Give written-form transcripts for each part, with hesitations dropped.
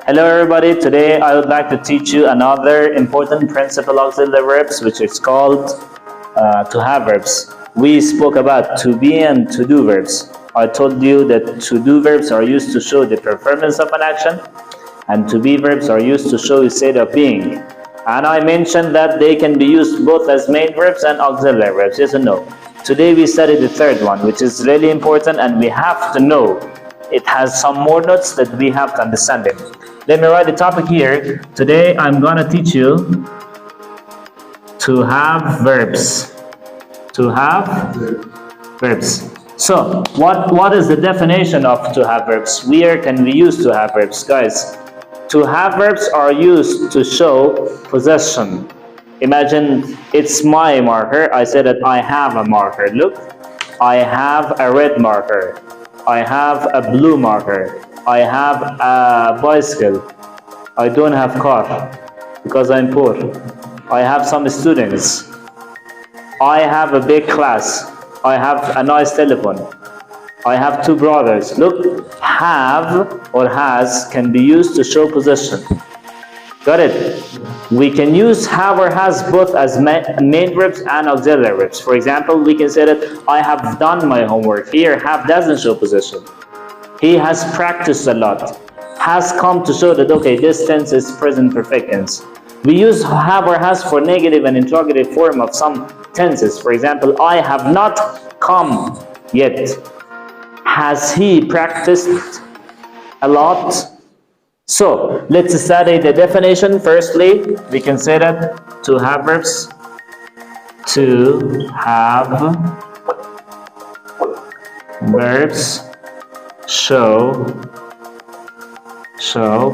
Hello everybody, today I would like to teach you another important principle of auxiliary verbs, which is called to have verbs. We spoke about to be and to do verbs. I told you that to do verbs are used to show the performance of an action, and to be verbs are used to show a state of being. And I mentioned that they can be used both as main verbs and auxiliary verbs, yes or no? Today we study the third one, which is really important and we have to know. It has some more notes that we have to understand it. Let me write the topic here. Today I'm going to teach you to have verbs. To have verbs. So, what is the definition of to have verbs? Where can we use to have verbs? Guys, to have verbs are used to show possession. Imagine it's my marker. I said that I have a marker. Look, I have a red marker. I have a blue marker. I have a bicycle. I don't have car because I'm poor. I have some students. I have a big class. I have a nice telephone. I have two brothers. Look, have or has can be used to show possession. Got it? We can use have or has both as main verbs and auxiliary verbs. For example, we can say that I have done my homework. Here, have doesn't show possession. He has practiced a lot. Has come to show that, okay, this tense is present perfect tense. We use have or has for negative and interrogative form of some tenses. For example, I have not come yet. Has he practiced a lot? So, let's study the definition. Firstly, we can say that to have verbs, to have verbs show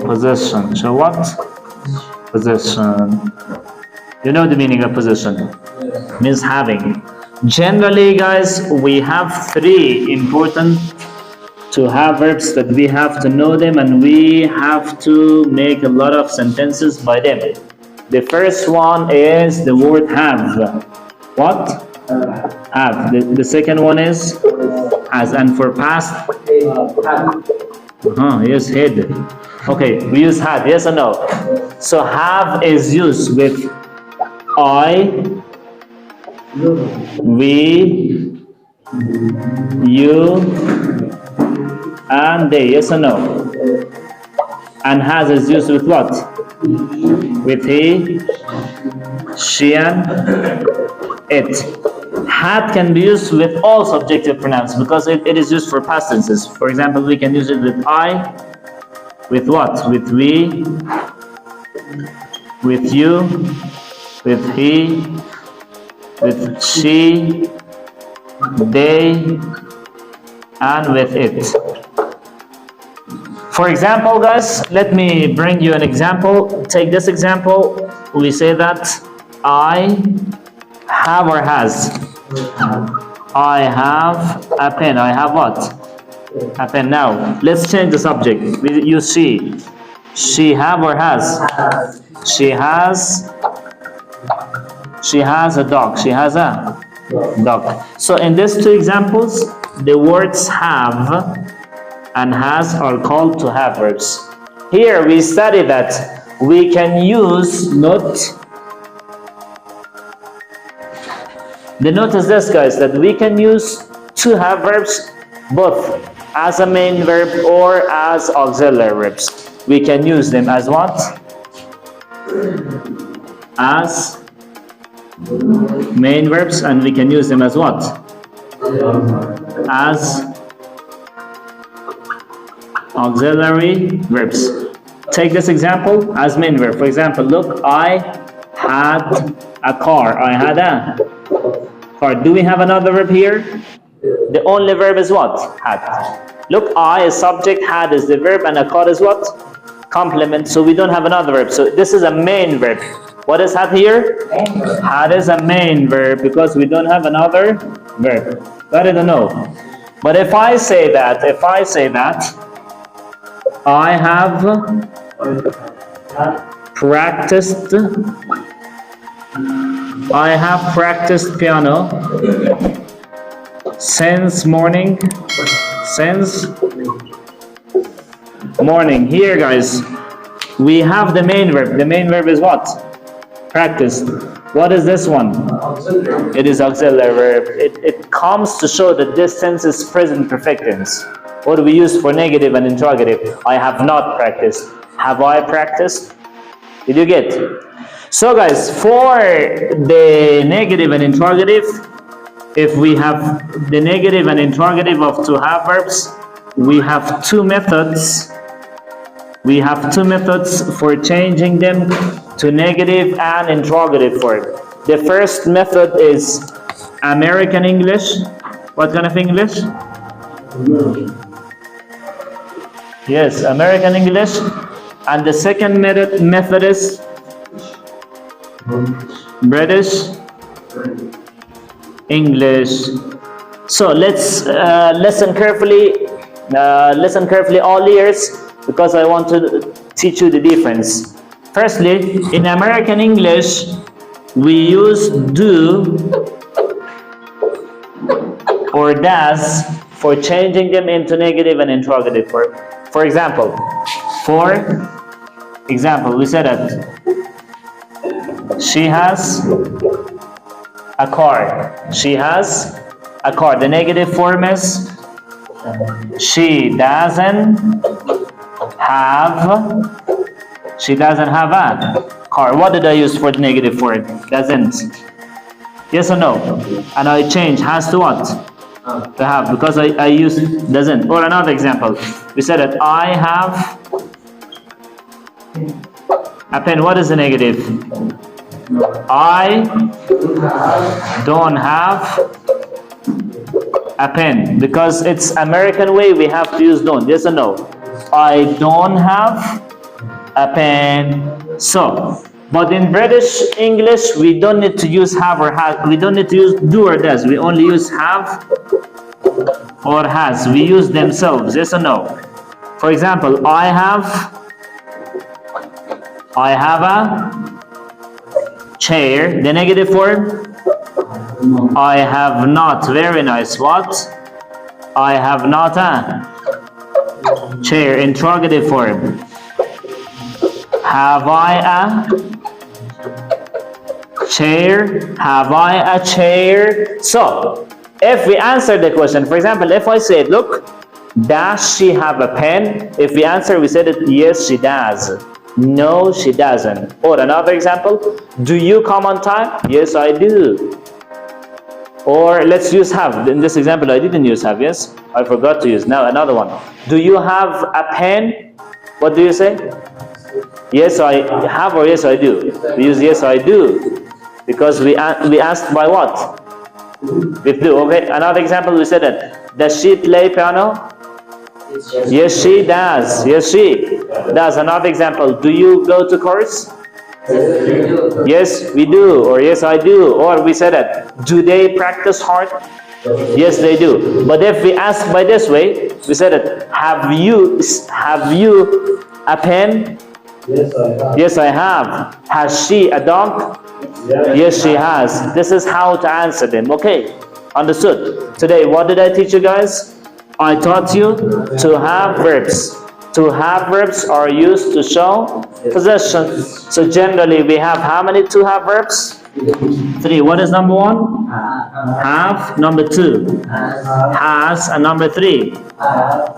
possession. Show what? Possession. You know the meaning of possession? Means having. Generally, guys, we have three important to have verbs that we have to know them, and we have to make a lot of sentences by them. The first one is the word have. What? Have. The second one is has, and for past, yes, had. Okay, we use had, yes or no? So have is used with I, we, you, and they, yes or no? And has is used with what? With he, she, and it. Had can be used with all subjective pronouns because it is used for past tenses. For example, we can use it with I, with what? With we, with you, with he, with she, they, and with it. For example, guys, let me bring you an example. Take this example. We say that I have or has. I have a pen. I have what? A pen. Now, let's change the subject. You see. She have or has? She has a dog. She has a dog. So in these two examples, the words have and has are called to have verbs. Here we study that we can use not. The note is this, guys, that we can use to have verbs both as a main verb or as auxiliary verbs. We can use them as what? As main verbs, and we can use them as what? As auxiliary verbs. Take this example as main verb. For example, look, I had a car. I had a car. Do we have another verb here? The only verb is what? Had. Look, I is subject, had is the verb, and a car is what? Complement. So we don't have another verb. So this is a main verb. What is had here? Had is a main verb because we don't have another verb. Got it or no? But if I say that I have practiced piano since morning, since Morning. Here, guys, we have the main verb. The main verb is what? Practiced. What is this one? Auxiliary. It is auxiliary verb. It comes to show that this tense is present perfect tense. What do we use for negative and interrogative? I have not practiced. Have I practiced? Did you get? So guys, for the negative and interrogative, if we have the negative and interrogative of to have verbs, we have two methods. We have two methods for changing them to negative and interrogative verb. The first method is American English. What kind of English? Yes, American English. And the second method is British English. So let's listen carefully all ears, because I want to teach you the difference. Firstly, in American English, we use do or does for changing them into negative and interrogative verb. For example, we said that she has a car. She has a car. The negative form is she doesn't have a car. What did I use for the negative form? Doesn't. Yes or no? And I change has to what? To have, because I use doesn't. Or another example, we said that I have a pen. What is the negative? I don't have a pen, because it's American way, we have to use don't. Yes or no? I don't have a pen. So, but in British English, we don't need to use have or has. We don't need to use do or does. We only use have or has. We use themselves. Yes or no? For example, I have a chair. The negative form, I have not. Very nice. What? I have not a chair. Interrogative form, have I a chair? Have I a chair? So, if we answer the question, for example, if I said, look, does she have a pen? If we answer, we said it, yes, she does. No, she doesn't. Or another example, do you come on time? Yes, I do. Or let's use have. In this example, I didn't use have. Yes, I forgot to use. Now another one. Do you have a pen? What do you say? Yes, I have, or yes, I do. We use yes, I do, because we asked by what? With do. Okay. Another example, we said that. Does she play piano? Yes, she does. Yes, she does. Another example. Do you go to course? Yes, we do. Or yes, I do. Or we said that. Do they practice hard? Yes, they do. But if we ask by this way, we said that. Have you a pen? Yes, I have. Yes, I have. Has she a dog? Yes, she has. This is how to answer them. Okay, understood. Today, what did I teach you guys? I taught you to have verbs. To have verbs are used to show possession. So generally, we have how many to have verbs? 3. What is number 1? Have. Number 2, has. And number 3,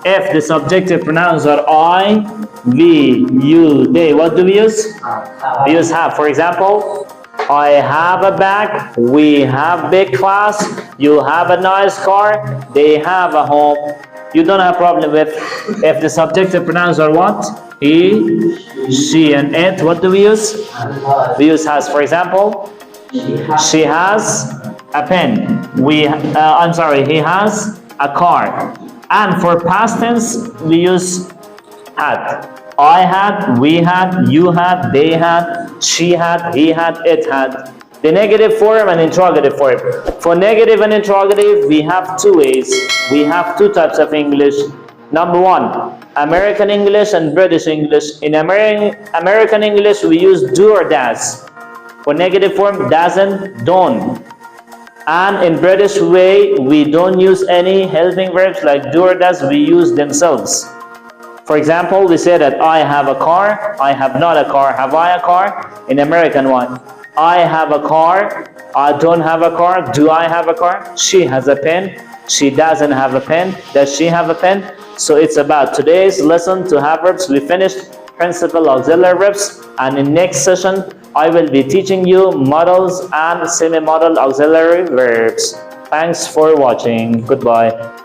if the subjective pronouns are I, we, you, they, what do we use? We use have. For example, I have a bag, we have big class, you have a nice car, they have a home. You don't have a problem with if the subjective pronouns are what? He, she, and it. What do we use? We use has. For example, she has a pen. He has a car. And for past tense, we use had. I had, we had, you had, they had, she had, he had, it had. The negative form and interrogative form. For negative and interrogative, we have 2 ways. We have 2 types of English. Number 1, American English and British English. In American English, we use do or does. For negative form, doesn't, don't. And in British way, we don't use any helping verbs like do or does. We use themselves. For example, we say that I have a car, I have not a car, have I a car? In American one, I have a car, I don't have a car, do I have a car? She has a pen, she doesn't have a pen, does she have a pen? So it's about today's lesson to have verbs. We finished principal auxiliary verbs, and in next session I will be teaching you modals and semi-modal auxiliary verbs. Thanks for watching. Goodbye.